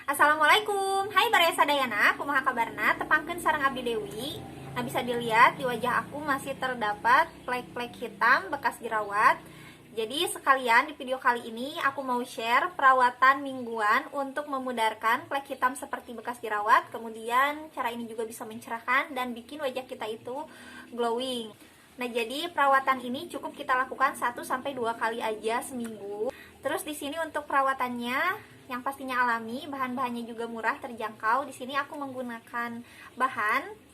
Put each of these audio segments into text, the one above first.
Assalamualaikum, hai Baraya Sadayana, kumaha kabarna, tepangkeun sareng Abdi Dewi. Nah, bisa dilihat di wajah aku masih terdapat flek-flek hitam bekas jerawat. Jadi sekalian di video kali ini aku mau share perawatan mingguan untuk memudarkan flek hitam seperti bekas jerawat. Kemudian cara ini juga bisa mencerahkan dan bikin wajah kita itu glowing. Nah, jadi perawatan ini cukup kita lakukan 1-2 kali aja seminggu. Terus di sini untuk perawatannya yang pastinya alami, bahan-bahannya juga murah, terjangkau. Di sini aku menggunakan bahan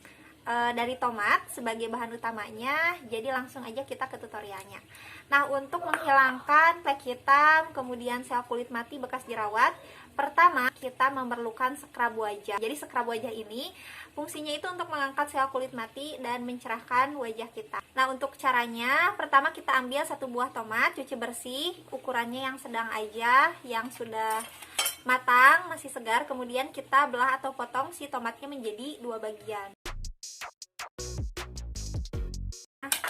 dari tomat sebagai bahan utamanya. Jadi langsung aja kita ke tutorialnya. Nah, untuk menghilangkan flek hitam, kemudian sel kulit mati bekas jerawat, pertama kita memerlukan scrub wajah. Jadi scrub wajah ini fungsinya itu untuk mengangkat sel kulit mati dan mencerahkan wajah kita. Nah, untuk caranya, pertama kita ambil 1 buah tomat, cuci bersih, ukurannya yang sedang aja, yang sudah matang, masih segar. Kemudian kita belah atau potong si tomatnya menjadi 2 bagian.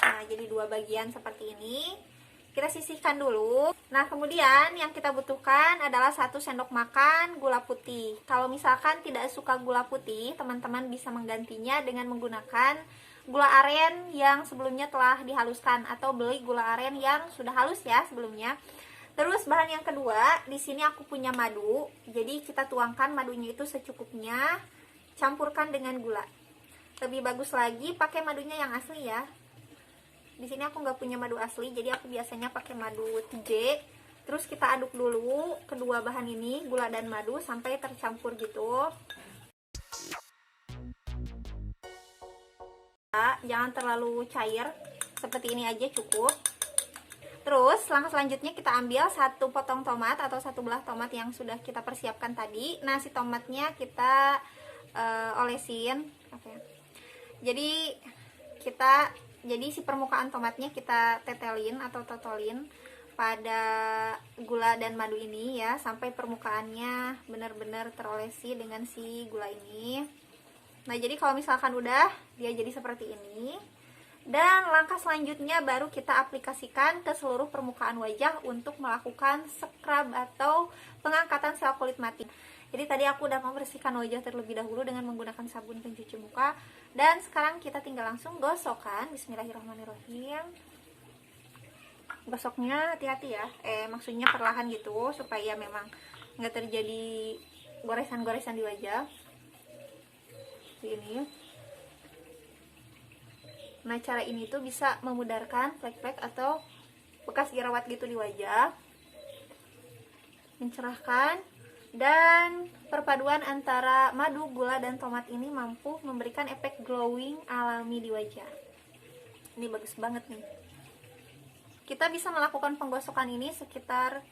Nah, jadi 2 bagian seperti ini. Kita sisihkan dulu. Nah, kemudian yang kita butuhkan adalah 1 sendok makan gula putih. Kalau misalkan tidak suka gula putih, teman-teman bisa menggantinya dengan menggunakan gula aren yang sebelumnya telah dihaluskan, atau beli gula aren yang sudah halus ya sebelumnya. Terus bahan yang kedua, di sini aku punya madu. Jadi kita tuangkan madunya itu secukupnya, campurkan dengan gula. Lebih bagus lagi pakai madunya yang asli ya. Di sini aku nggak punya madu asli, jadi aku biasanya pakai madu TJ. Terus kita aduk dulu kedua bahan ini, gula dan madu, sampai tercampur gitu. Jangan terlalu cair, seperti ini aja cukup. Terus langkah selanjutnya kita ambil 1 potong tomat atau 1 belah tomat yang sudah kita persiapkan tadi. Nah, si tomatnya kita olesin. Jadi si permukaan tomatnya kita tetelin atau totolin pada gula dan madu ini ya, sampai permukaannya benar-benar terolesi dengan si gula ini. Nah, jadi kalau misalkan udah, dia jadi seperti ini. Dan langkah selanjutnya baru kita aplikasikan ke seluruh permukaan wajah untuk melakukan scrub atau pengangkatan sel kulit mati. Jadi tadi aku udah membersihkan wajah terlebih dahulu dengan menggunakan sabun pencuci muka. Dan sekarang kita tinggal langsung gosokkan. Bismillahirrahmanirrahim. Gosoknya hati-hati ya. Maksudnya perlahan gitu, supaya memang nggak terjadi goresan-goresan di wajah. Seperti ini. Nah, cara ini tuh bisa memudarkan flek-flek atau bekas jerawat gitu di wajah, mencerahkan, dan perpaduan antara madu, gula, dan tomat ini mampu memberikan efek glowing alami di wajah. Ini bagus banget nih. Kita bisa melakukan penggosokan ini sekitar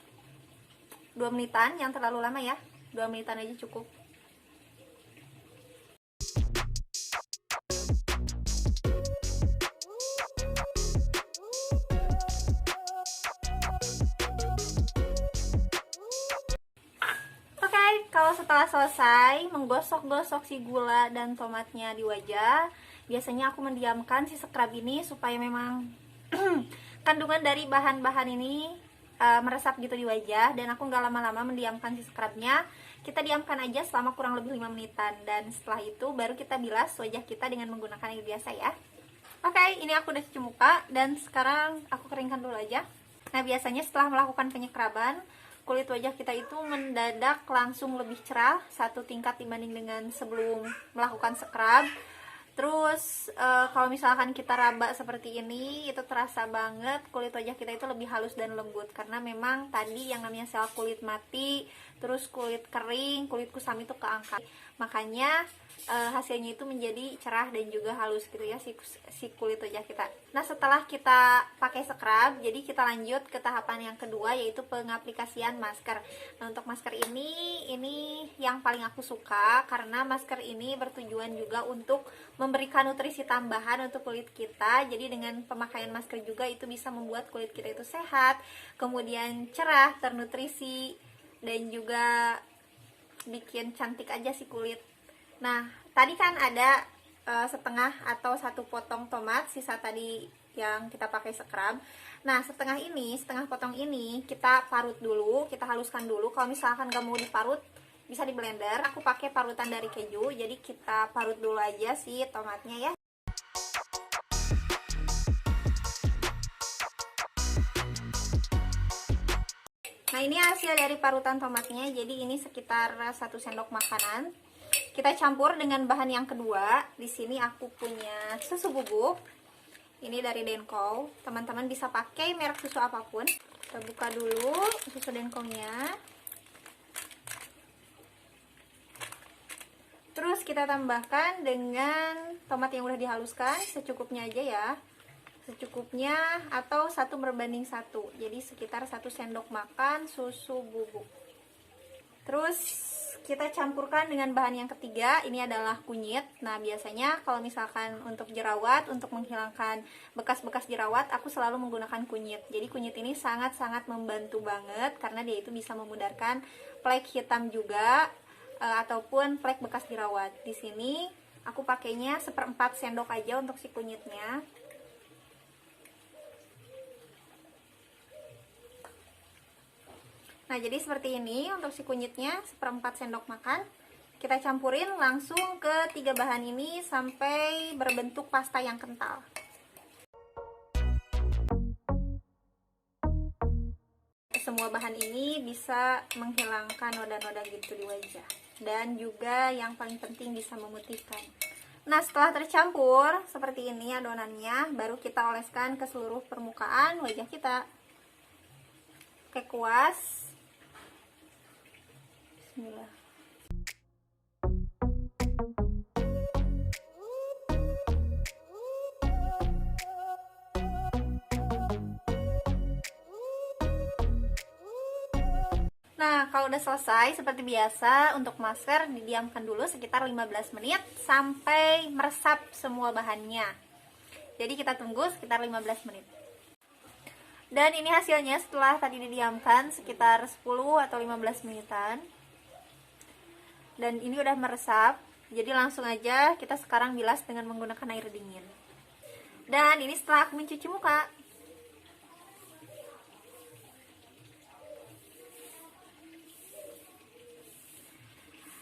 2 menitan, yang terlalu lama ya, 2 menitan aja cukup. Kalau setelah selesai menggosok-gosok si gula dan tomatnya di wajah, biasanya aku mendiamkan si scrub ini supaya memang kandungan dari bahan-bahan ini meresap gitu di wajah. Dan aku nggak lama-lama mendiamkan si scrubnya. Kita diamkan aja selama kurang lebih 5 menitan. Dan setelah itu baru kita bilas wajah kita dengan menggunakan air biasa ya. Oke, ini aku udah cuci muka dan sekarang aku keringkan dulu aja. Nah, biasanya setelah melakukan penyekraban, kulit wajah kita itu mendadak langsung lebih cerah 1 tingkat dibanding dengan sebelum melakukan scrub. Terus kalau misalkan kita raba seperti ini, itu terasa banget kulit wajah kita itu lebih halus dan lembut, karena memang tadi yang namanya sel kulit mati, terus kulit kering, kulit kusam itu keangkat. Makanya hasilnya itu menjadi cerah dan juga halus gitu ya si kulit wajah kita. Nah, setelah kita pakai scrub, jadi kita lanjut ke tahapan yang kedua, yaitu pengaplikasian masker. Nah, untuk masker ini yang paling aku suka, karena masker ini bertujuan juga untuk memberikan nutrisi tambahan untuk kulit kita. Jadi dengan pemakaian masker juga itu bisa membuat kulit kita itu sehat, kemudian cerah, ternutrisi, dan juga bikin cantik aja si kulit. Nah, tadi kan ada setengah atau 1 potong tomat, sisa tadi yang kita pakai scrub. Nah, setengah potong ini kita parut dulu, kita haluskan dulu. Kalau misalkan gak mau diparut, bisa di blender. Aku pakai parutan dari keju, jadi kita parut dulu aja si tomatnya ya. Nah, ini hasil dari parutan tomatnya. Jadi ini sekitar 1 sendok makanan. Kita campur dengan bahan yang kedua. Di sini aku punya susu bubuk. Ini dari Denko. Teman-teman bisa pakai merek susu apapun. Kita buka dulu susu Denko-nya. Terus kita tambahkan dengan tomat yang udah dihaluskan secukupnya aja ya. Secukupnya atau 1:1, jadi sekitar 1 sendok makan susu bubuk. Terus kita campurkan dengan bahan yang ketiga, ini adalah kunyit. Nah, biasanya kalau misalkan untuk jerawat, untuk menghilangkan bekas-bekas jerawat, aku selalu menggunakan kunyit. Jadi kunyit ini sangat-sangat membantu banget karena dia itu bisa memudarkan flek hitam juga ataupun flek bekas jerawat. Di sini aku pakainya 1/4 sendok aja untuk si kunyitnya. Nah, jadi seperti ini untuk si kunyitnya, 1/4 sendok makan. Kita campurin langsung ke 3 bahan ini sampai berbentuk pasta yang kental. Semua bahan ini bisa menghilangkan noda-noda gitu di wajah. Dan juga yang paling penting bisa memutihkan. Nah, setelah tercampur seperti ini adonannya, baru kita oleskan ke seluruh permukaan wajah kita. Oke, kuas. Bismillah. Nah, kalau udah selesai seperti biasa, untuk masker didiamkan dulu sekitar 15 menit sampai meresap semua bahannya. Jadi kita tunggu sekitar 15 menit. Dan ini hasilnya setelah tadi didiamkan sekitar 10 atau 15 menitan. Dan ini udah meresap, jadi langsung aja kita sekarang bilas dengan menggunakan air dingin. Dan ini setelah aku mencuci muka.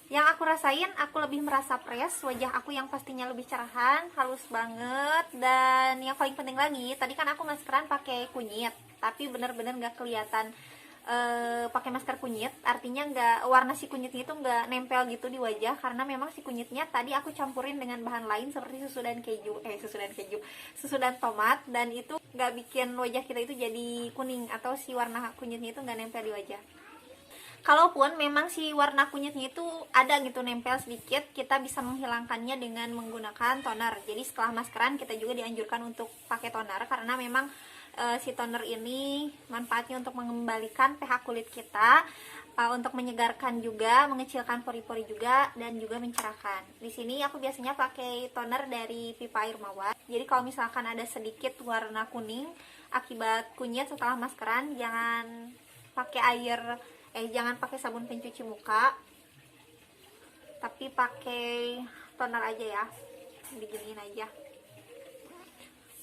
Yang aku rasain, aku lebih merasa fresh, wajah aku yang pastinya lebih cerahan, halus banget. Dan yang paling penting lagi, tadi kan aku maskeran pakai kunyit, tapi bener-bener gak kelihatan pakai masker kunyit, artinya warna si kunyitnya itu nggak nempel gitu di wajah, karena memang si kunyitnya tadi aku campurin dengan bahan lain seperti susu dan tomat, dan itu nggak bikin wajah kita itu jadi kuning atau si warna kunyitnya itu nggak nempel di wajah. Kalaupun memang si warna kunyitnya itu ada gitu nempel sedikit, kita bisa menghilangkannya dengan menggunakan toner. Jadi setelah maskeran kita juga dianjurkan untuk pakai toner, karena memang si toner ini manfaatnya untuk mengembalikan pH kulit kita, untuk menyegarkan juga, mengecilkan pori-pori juga, dan juga mencerahkan. Di sini aku biasanya pakai toner dari Pipa Air Mawar. Jadi kalau misalkan ada sedikit warna kuning akibat kunyit setelah maskeran, jangan pakai sabun pencuci muka, tapi pakai toner aja ya, diginiin aja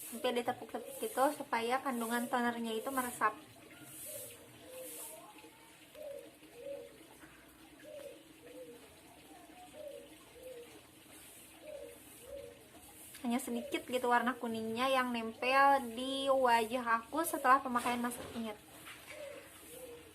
sampai ditepuk-tepuk gitu supaya kandungan tonernya itu meresap. Hanya sedikit gitu warna kuningnya yang nempel di wajah aku setelah pemakaian masker kunyit.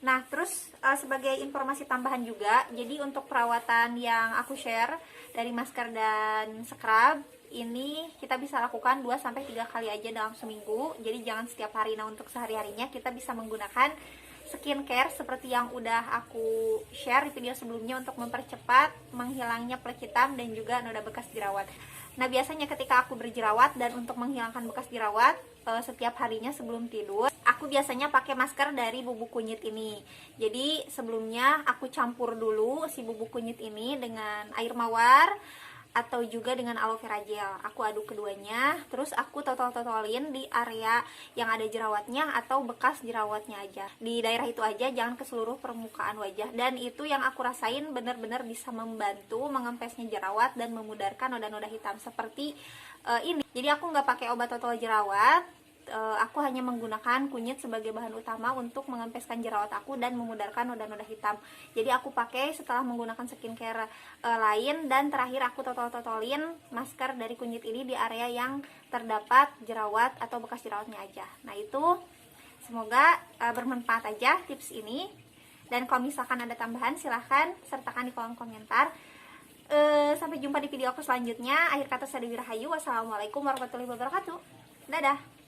Nah, terus sebagai informasi tambahan juga, jadi untuk perawatan yang aku share dari masker dan scrub ini kita bisa lakukan 2-3 kali aja dalam seminggu. Jadi jangan setiap hari. Nah, untuk sehari-harinya kita bisa menggunakan skincare seperti yang udah aku share di video sebelumnya untuk mempercepat menghilangnya flek hitam dan juga noda bekas jerawat. Nah, biasanya ketika aku berjerawat dan untuk menghilangkan bekas jerawat setiap harinya sebelum tidur, aku biasanya pakai masker dari bubuk kunyit ini. Jadi sebelumnya aku campur dulu si bubuk kunyit ini dengan air mawar atau juga dengan aloe vera gel. Aku aduk keduanya, terus aku totol-totolin di area yang ada jerawatnya atau bekas jerawatnya aja. Di daerah itu aja, jangan ke seluruh permukaan wajah. Dan itu yang aku rasain benar-benar bisa membantu mengempesnya jerawat dan memudarkan noda-noda hitam seperti ini. Jadi aku nggak pakai obat totol jerawat, aku hanya menggunakan kunyit sebagai bahan utama untuk mengempeskan jerawat aku dan memudahkan noda-noda hitam. Jadi aku pakai setelah menggunakan skincare lain, dan terakhir aku totol-totolin masker dari kunyit ini di area yang terdapat jerawat atau bekas jerawatnya aja. Nah itu semoga bermanfaat aja tips ini, dan kalau misalkan ada tambahan silahkan sertakan di kolom komentar. Sampai jumpa di video aku selanjutnya. Akhir kata saya Dewi Rahayu. Wassalamualaikum warahmatullahi wabarakatuh. Dadah.